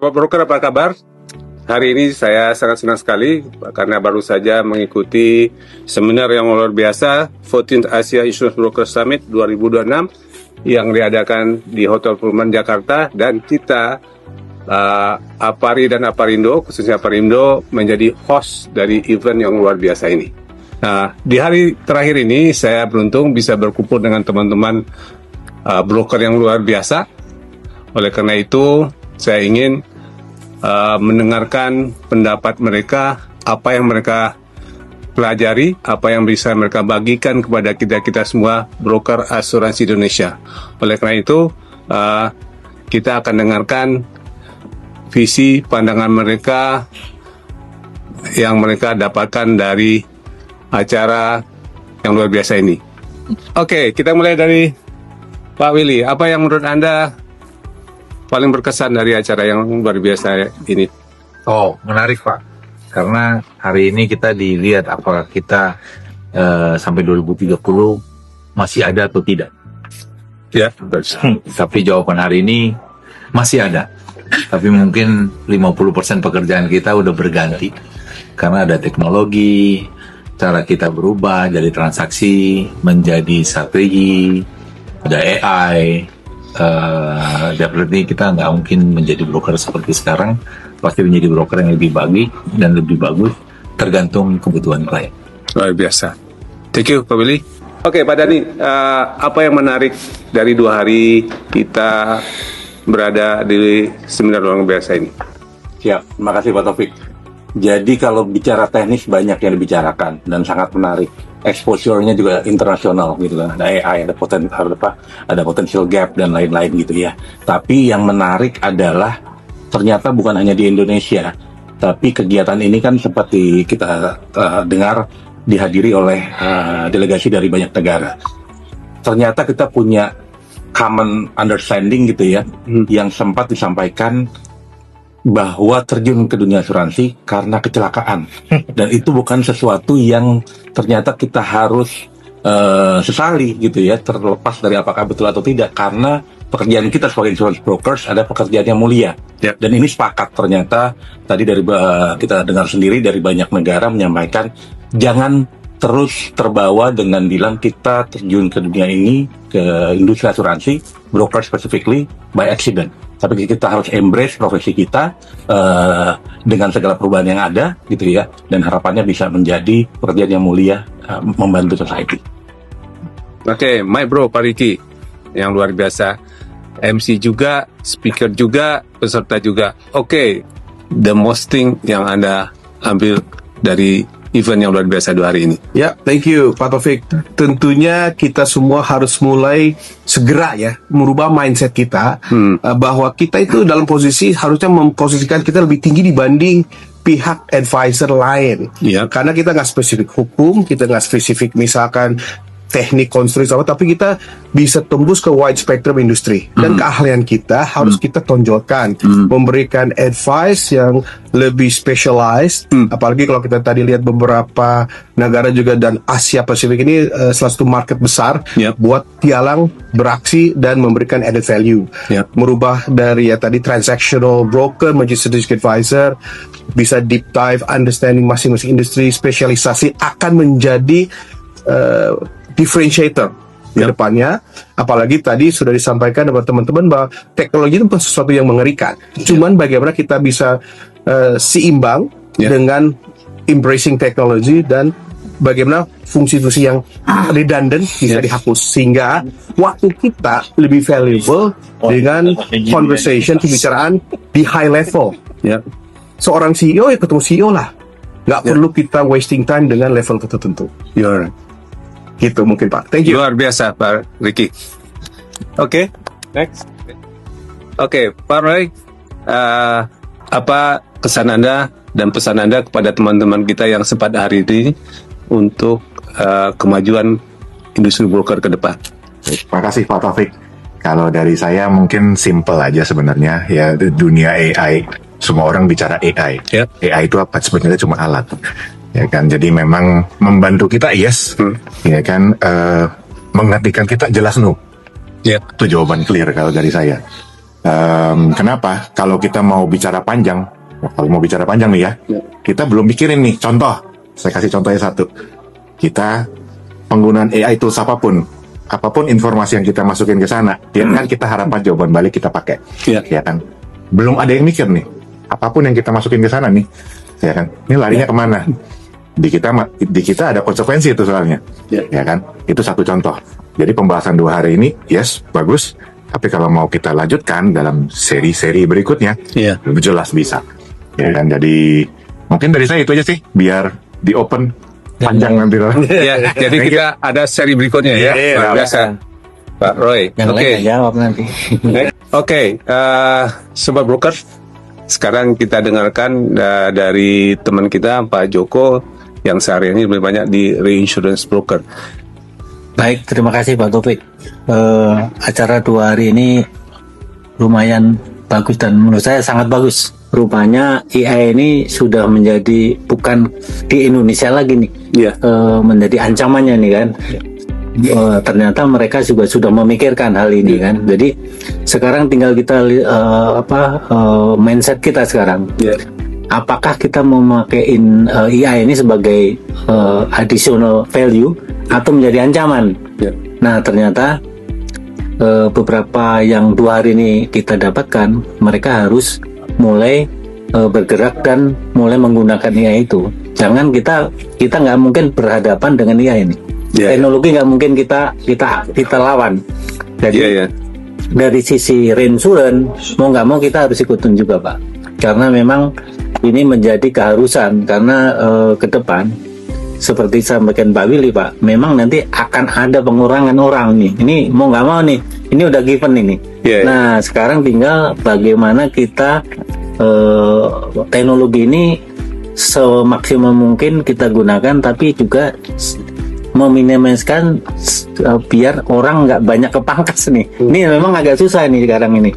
Pak Broker, apa kabar? Hari ini saya sangat senang sekali karena baru saja mengikuti seminar yang luar biasa 14th Asia Insurance Broker Summit 2026 yang diadakan di Hotel Pullman Jakarta, dan kita Apari dan Aparindo, khususnya Aparindo, menjadi host dari event yang luar biasa ini. Nah, di hari terakhir ini saya beruntung bisa berkumpul dengan teman-teman broker yang luar biasa. Oleh karena itu, saya ingin mendengarkan pendapat mereka, apa yang mereka pelajari, apa yang bisa mereka bagikan kepada kita semua broker asuransi Indonesia. Oleh karena itu, kita akan dengarkan visi pandangan mereka yang mereka dapatkan dari acara yang luar biasa ini. Oke, kita mulai dari Pak Willy. Apa yang menurut Anda paling berkesan dari acara yang luar biasa ini? Oh, menarik Pak. Karena hari ini kita dilihat apakah kita sampai 2030 masih ada atau tidak. Ya, Tapi jawaban hari ini masih ada. Tapi mungkin 50% pekerjaan kita udah berganti. Karena ada teknologi, cara kita berubah dari transaksi menjadi strategi, ada AI. Definitely kita nggak mungkin menjadi broker seperti sekarang, pasti menjadi broker yang lebih bagus tergantung kebutuhan klien. luar biasa. Thank you, Pak Willy. Oke, Pak Dani, apa yang menarik dari 2 hari kita berada di seminar luar biasa ini? Siap, terima kasih Pak Taufik. Jadi kalau bicara teknis banyak yang dibicarakan dan sangat menarik. Exposure-nya juga internasional gitu kan. Ada AI, ada potential gap dan lain-lain gitu ya. Tapi yang menarik adalah ternyata bukan hanya di Indonesia, tapi kegiatan ini kan seperti kita dengar dihadiri oleh delegasi dari banyak negara. Ternyata kita punya common understanding gitu ya, yang sempat disampaikan bahwa terjun ke dunia asuransi karena kecelakaan, dan itu bukan sesuatu yang ternyata kita harus sesali gitu ya, terlepas dari apakah betul atau tidak, karena pekerjaan kita sebagai insurance brokers ada pekerjaan yang mulia. Yep. Dan ini sepakat ternyata tadi dari kita dengar sendiri dari banyak negara menyampaikan jangan terus terbawa dengan bilang kita terjun ke dunia ini, ke industri asuransi broker specifically by accident. Tapi kita harus embrace profesi kita dengan segala perubahan yang ada gitu ya, dan harapannya bisa menjadi pekerjaan yang mulia, membantu society. Oke, my bro, Pak Riki, yang luar biasa. MC juga, speaker juga, peserta juga. Oke, the most thing yang Anda ambil dari event yang luar biasa 2 hari ini. Ya, thank you Pak Taufik. Tentunya kita semua harus mulai segera ya merubah mindset kita bahwa kita itu dalam posisi harusnya memposisikan kita lebih tinggi dibanding pihak advisor lain. Ya. Karena kita nggak spesifik hukum, kita nggak spesifik misalkan teknik konstruksi apa, tapi kita bisa tembus ke wide spectrum industri, dan keahlian kita harus kita tonjolkan, memberikan advice yang lebih specialized. Apalagi kalau kita tadi lihat beberapa negara juga, dan Asia Pasifik ini salah satu market besar buat Tialang beraksi dan memberikan added value. Merubah dari ya tadi transactional broker menjadi strategic advisor, bisa deep dive understanding masing-masing industri, spesialisasi akan menjadi differentiator ke depannya. Apalagi tadi sudah disampaikan kepada teman-teman bahwa teknologi itu bukan sesuatu yang mengerikan. Cuman bagaimana kita bisa seimbang dengan embracing teknologi, dan bagaimana fungsi-fungsi yang redundant bisa dihapus, sehingga waktu kita lebih valuable dengan conversation, pembicaraan di high level. Seorang CEO ya ketemu CEO lah. Nggak perlu kita wasting time dengan level tertentu. Gitu mungkin Pak. Thank you. Luar biasa Pak Riki. Oke, next. Oke, Pak Roy, apa kesan Anda dan pesan Anda kepada teman-teman kita yang sempat hari ini untuk kemajuan industri broker ke depan? Terima kasih Pak Taufik. Kalau dari saya mungkin simple aja sebenarnya ya, dunia AI. Semua orang bicara AI. AI itu apa? Sebenarnya cuma alat. Ya kan, jadi memang membantu kita yes, ya kan, menghentikan kita jelas no. Itu jawaban clear kalau dari saya. Kenapa? Kalau kita mau bicara panjang, nih ya, kita belum mikirin nih. Contoh, saya kasih contohnya satu. Kita penggunaan AI tools apapun informasi yang kita masukin ke sana, ya kan kita harapkan jawaban balik kita pakai, ya kan. Belum ada yang mikir nih, apapun yang kita masukin ke sana nih, ya kan. Ini larinya kemana? Di kita ada konsekuensi itu soalnya, ya kan. Itu satu contoh. Jadi pembahasan 2 hari ini, yes, bagus. Tapi kalau mau kita lanjutkan dalam seri-seri berikutnya, lebih jelas bisa. Ya kan, jadi mungkin dari saya itu aja sih, biar di open panjang nanti loh. Ya, jadi kita ada seri berikutnya ya. Luar biasa, Pak Roy. Yang lain jawab nanti. Oke, Sobat Broker, sekarang kita dengarkan dari teman kita Pak Joko yang sehari ini lebih banyak di Reinsurance Broker. Baik, terima kasih Pak Taufik. Acara 2 hari ini lumayan bagus dan menurut saya sangat bagus. Rupanya AI ini sudah menjadi, bukan di Indonesia lagi nih, menjadi ancamannya nih kan. Ternyata mereka juga sudah memikirkan hal ini kan. Jadi sekarang tinggal kita mindset kita sekarang. Apakah kita memakai AI ini sebagai additional value atau menjadi ancaman? Nah, ternyata beberapa yang 2 hari ini kita dapatkan, mereka harus mulai bergerak dan mulai menggunakan AI itu. Jangan kita nggak mungkin berhadapan dengan AI ini. Teknologi nggak mungkin kita lawan. Jadi dari sisi reinsurance, mau nggak mau kita harus ikutin juga Pak. Karena memang ini menjadi keharusan, karena ke depan seperti sampaikan Pak Willy Pak, memang nanti akan ada pengurangan orang nih. Ini mau nggak mau nih, ini udah given ini. Nah, sekarang tinggal bagaimana kita teknologi ini semaksimal mungkin kita gunakan, tapi juga meminimaliskan biar orang nggak banyak kepangkas nih. Ini memang agak susah nih sekarang ini.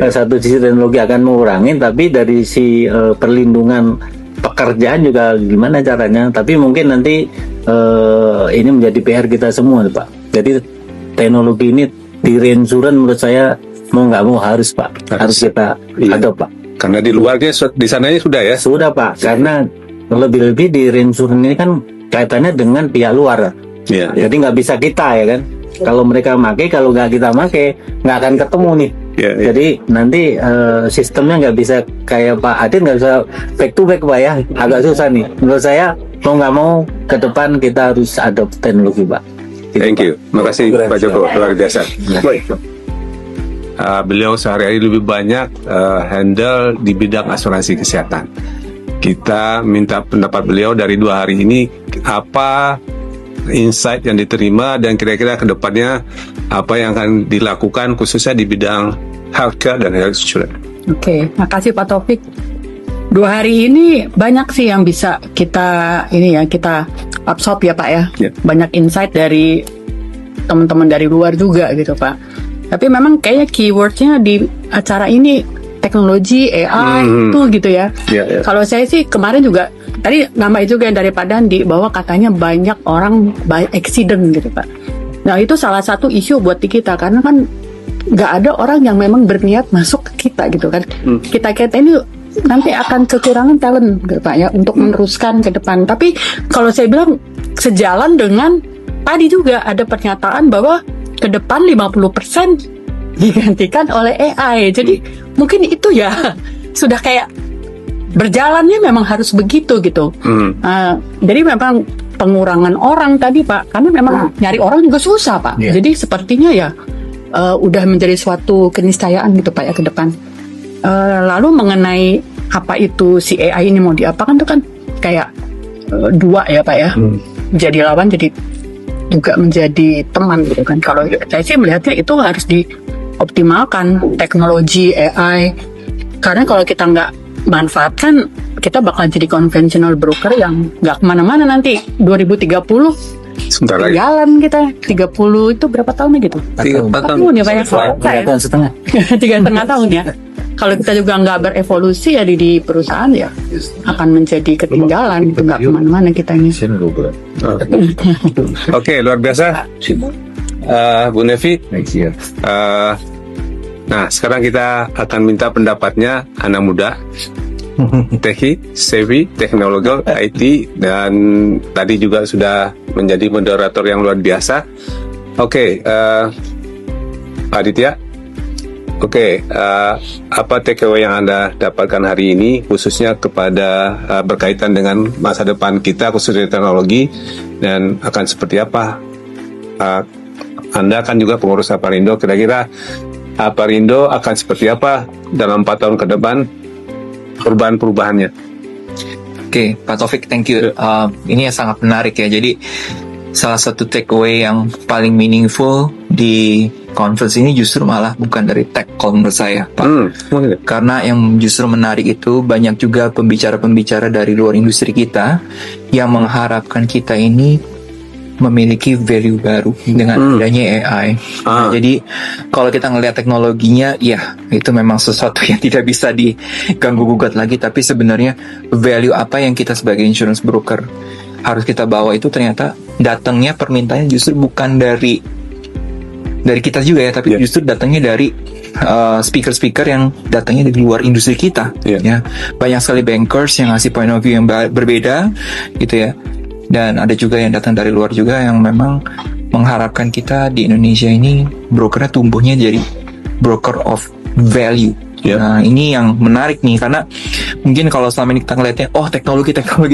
Satu sisi teknologi akan mengurangi, tapi dari si perlindungan pekerjaan juga gimana caranya. Tapi mungkin nanti ini menjadi PR kita semua Pak. Jadi teknologi ini di reinsurance menurut saya mau nggak mau harus Pak, harus kita adopt Pak. Karena di luarnya, di sananya sudah ya? Sudah Pak, karena lebih-lebih di reinsurance ini kan kaitannya dengan pihak luar. Jadi nggak bisa kita ya kan. Kalau mereka pakai, kalau nggak kita pakai, nggak akan ketemu nih. Jadi nanti sistemnya nggak bisa kayak Pak Adin, nggak bisa back to back Pak ya. Agak susah nih. Menurut saya mau nggak mau ke depan kita harus adopt teknologi Pak. Gitu, Thank you. Terima kasih Pak Joko, luar biasa. Beliau sehari-hari lebih banyak handle di bidang asuransi kesehatan. Kita minta pendapat beliau dari 2 hari ini, apa insight yang diterima dan kira-kira ke depannya apa yang akan dilakukan khususnya di bidang healthcare dan health insurance. Oke, makasih Pak Taufik. 2 hari ini banyak sih yang bisa kita absorb ya Pak ya. Banyak insight dari teman-teman dari luar juga gitu Pak. Tapi memang kayaknya keywordnya di acara ini teknologi AI itu gitu ya. Kalau saya sih kemarin juga tadi nambah juga yang dari Pak Dandi bahwa katanya banyak orang by accident gitu Pak. Nah itu salah satu isu buat di kita, karena kan nggak ada orang yang memang berniat masuk ke kita gitu kan. Kita ini nanti akan kekurangan talent gitu Pak ya untuk meneruskan ke depan. Tapi kalau saya bilang sejalan dengan tadi juga ada pernyataan bahwa ke depan 50% digantikan oleh AI. Jadi mungkin itu ya sudah kayak berjalannya memang harus begitu gitu. Jadi memang pengurangan orang tadi Pak, karena memang nyari orang juga susah Pak. Jadi sepertinya ya udah menjadi suatu keniscayaan gitu Pak ya ke depan. Lalu mengenai apa itu si AI ini mau diapakan, itu kan kayak dua ya Pak ya. Jadi lawan, jadi juga menjadi teman gitu kan. Kalau saya sih melihatnya itu harus dioptimalkan teknologi AI, karena kalau kita nggak manfaatkan, kita bakal jadi conventional broker yang nggak kemana-mana nanti. 2030 sebentar lagi jalan kita 30 itu berapa tahun gitu? 4 tahun ya Pak ya? 3 tahun setengah. 3,5 tahun ya. Kalau kita juga nggak berevolusi ya di perusahaan ya akan menjadi ketinggalan gitu, nggak kemana-mana kita ini. Oke, luar biasa Bu Nevi. Nah, sekarang kita akan minta pendapatnya anak muda, Techie, Savvy, Teknologi, IT, dan tadi juga sudah menjadi moderator yang luar biasa. Oke, Aditya. Oke, apa takeaway yang Anda dapatkan hari ini, khususnya kepada berkaitan dengan masa depan kita, khususnya teknologi, dan akan seperti apa? Anda kan juga pengurus Aparindo, kira-kira Aparindo akan seperti apa dalam 4 tahun ke depan, perubahan-perubahannya? Oke, Pak Taufik, thank you. Ini yang sangat menarik ya. Jadi salah satu takeaway yang paling meaningful di conference ini justru malah bukan dari tech kalau menurut saya, Pak. Karena yang justru menarik itu banyak juga pembicara-pembicara dari luar industri kita yang mengharapkan kita ini memiliki value baru dengan adanya AI. Nah, jadi kalau kita ngelihat teknologinya, ya itu memang sesuatu yang tidak bisa diganggu gugat lagi. Tapi sebenarnya value apa yang kita sebagai insurance broker harus kita bawa itu ternyata datangnya permintaannya justru bukan dari kita juga ya, tapi justru datangnya dari speaker-speaker yang datangnya dari luar industri kita. Ya, banyak sekali bankers yang ngasih point of view yang berbeda, gitu ya. Dan ada juga yang datang dari luar juga yang memang mengharapkan kita di Indonesia ini brokernya tumbuhnya jadi broker of value. Nah, ini yang menarik nih, karena mungkin kalau selama ini kita ngeliatnya, teknologi, tapi kalau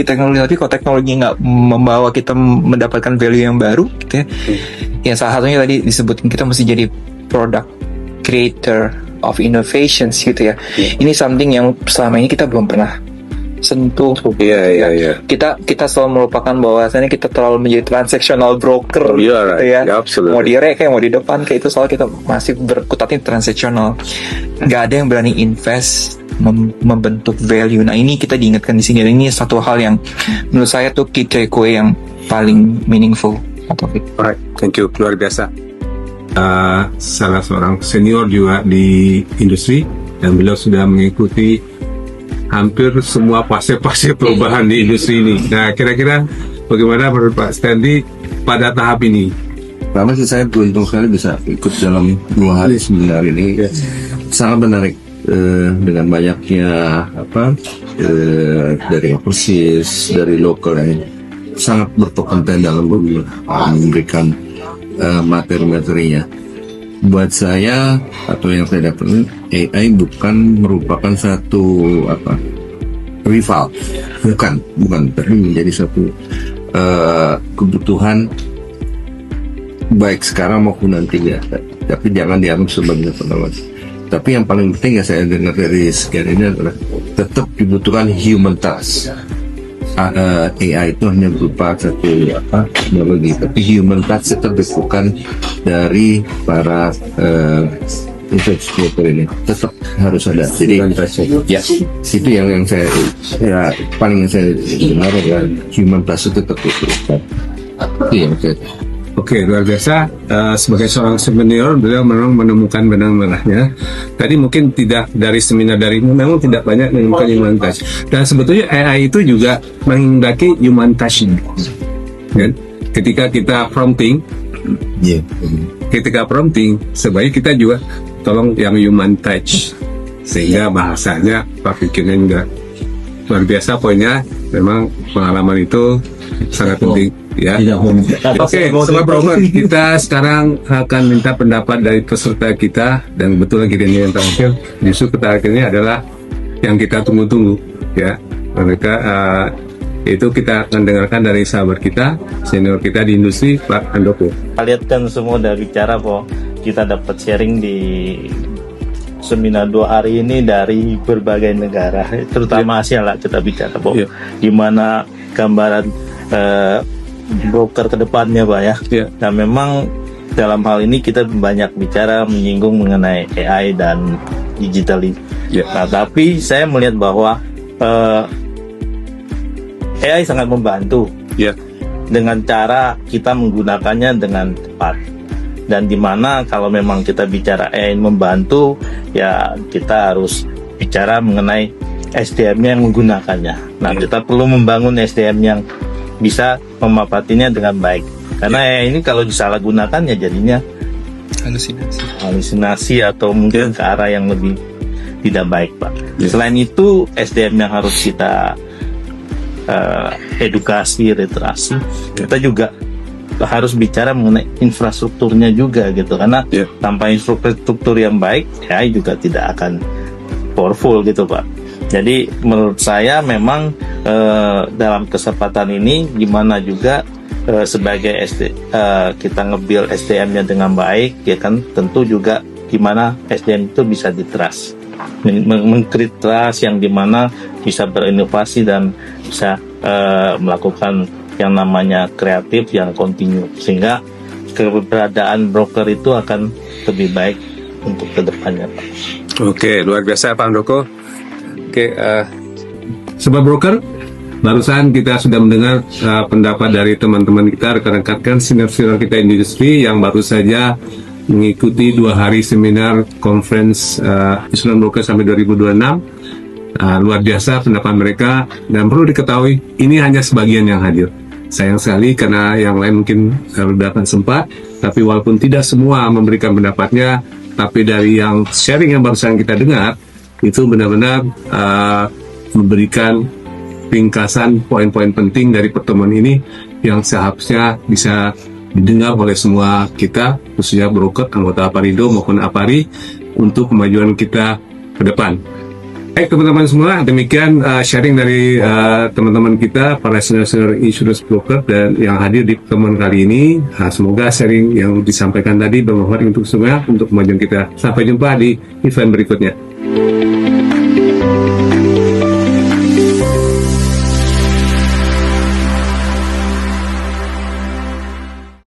teknologi nggak membawa kita mendapatkan value yang baru, gitu ya. Ya salah satunya tadi disebutin kita mesti jadi product creator of innovations, gitu ya. Ini something yang selama ini kita belum pernah sentuh. Iya. Kita selalu melupakan bahwasannya kita terlalu menjadi transactional broker, ya. Mau di rek kayak mau di depan kayak itu, soal kita masih berkutat di transactional. Nggak ada yang berani invest membentuk value. Nah, ini kita diingatkan di sini. Dan ini satu hal yang menurut saya tuh key takeaway yang paling meaningful. Alright, thank you, luar biasa. Salah seorang senior juga di industri, dan beliau sudah mengikuti hampir semua fase-fase perubahan di industri ini. Nah, kira-kira bagaimana menurut Pak Stanley pada tahap ini? Pertama sih saya beruntung sekali bisa ikut dalam 2 hari seminar ini. Sangat menarik dengan banyaknya dari overseas, dari lokal yang sangat berkompeten dalam memberikan materi-materinya. Buat saya, atau yang saya dapat, AI bukan merupakan satu rival, bukan, tapi menjadi satu kebutuhan baik sekarang maupun nantinya. Tapi jangan dianggap sebagai pengawas. Tapi yang paling penting yang saya dengar dari sekian ini adalah tetap dibutuhkan human touch. AI itu hanya berupa satu teknologi, tapi human touch tetap dibutuhkan dari para investor ini, tetap harus ada. Jadi ya itu yang saya paling saya dengar adalah human touch itu tetap dibutuhkan. Oke, luar biasa. Sebagai seorang senior, beliau memang menemukan benang merahnya. Tadi mungkin tidak dari seminar darimu, memang tidak banyak menemukan human touch. Dan sebetulnya AI itu juga menghendaki human touch. Kan? Ketika kita prompting, sebaik kita juga tolong yang human touch, sehingga bahasanya, pikirnya juga luar biasa. Poinnya, memang pengalaman itu sangat penting. Ya. Oke, Sobat Broker, kita sekarang akan minta pendapat dari peserta kita, dan kebetulan kita ini yang terakhir. Justru terakhirnya adalah yang kita tunggu-tunggu, ya. Mereka itu kita akan dengarkan dari sahabat kita, senior kita di industri, Pak Handoko. Lihat kan semua udah bicara, Po. Kita dapat sharing di seminar 2 hari ini dari berbagai negara, terutama Asia lah kita bicara, Po. Gimana gambaran broker ke depannya, Pak, ya. Dan memang dalam hal ini kita banyak bicara menyinggung mengenai AI dan digital. Nah, tapi saya melihat bahwa AI sangat membantu dengan cara kita menggunakannya dengan tepat. Dan dimana kalau memang kita bicara AI membantu, ya kita harus bicara mengenai SDM-nya yang menggunakannya. Nah, kita perlu membangun SDM yang bisa memanfaatinya dengan baik. Karena ini kalau disalahgunakan ya jadinya halusinasi atau mungkin ke arah yang lebih tidak baik, Pak. Selain itu SDM yang harus kita edukasi, literasi, kita juga harus bicara mengenai infrastrukturnya juga gitu, karena tanpa infrastruktur yang baik AI juga tidak akan powerful gitu, Pak. Jadi menurut saya memang dalam kesempatan ini gimana juga sebagai kita nge-build SDM-nya dengan baik, ya kan, tentu juga gimana SDM itu bisa di-trust, meng-create trust yang dimana bisa berinovasi dan bisa melakukan yang namanya kreatif yang kontinu, sehingga keberadaan broker itu akan lebih baik untuk kedepannya, Pak. Oke, luar biasa Pak Handoko. Oke, Sobat Broker, barusan kita sudah mendengar pendapat dari teman-teman kita, rekan-rekan senior-senior kita industri yang baru saja mengikuti 2 hari seminar conference Insurance Broker sampai 2026. Luar biasa pendapat mereka, dan perlu diketahui ini hanya sebagian yang hadir. Sayang sekali karena yang lain mungkin sudah akan sempat, tapi walaupun tidak semua memberikan pendapatnya, tapi dari yang sharing yang barusan kita dengar itu benar-benar memberikan ringkasan poin-poin penting dari pertemuan ini yang seharusnya bisa didengar oleh semua kita, khususnya broker, anggota Aparindo maupun Apari, untuk kemajuan kita ke depan. Baik teman-teman semua, demikian sharing dari teman-teman kita, para senior insurance broker dan yang hadir di pertemuan kali ini. Semoga sharing yang disampaikan tadi bermanfaat untuk semua, untuk kemajuan kita. Sampai jumpa di event berikutnya.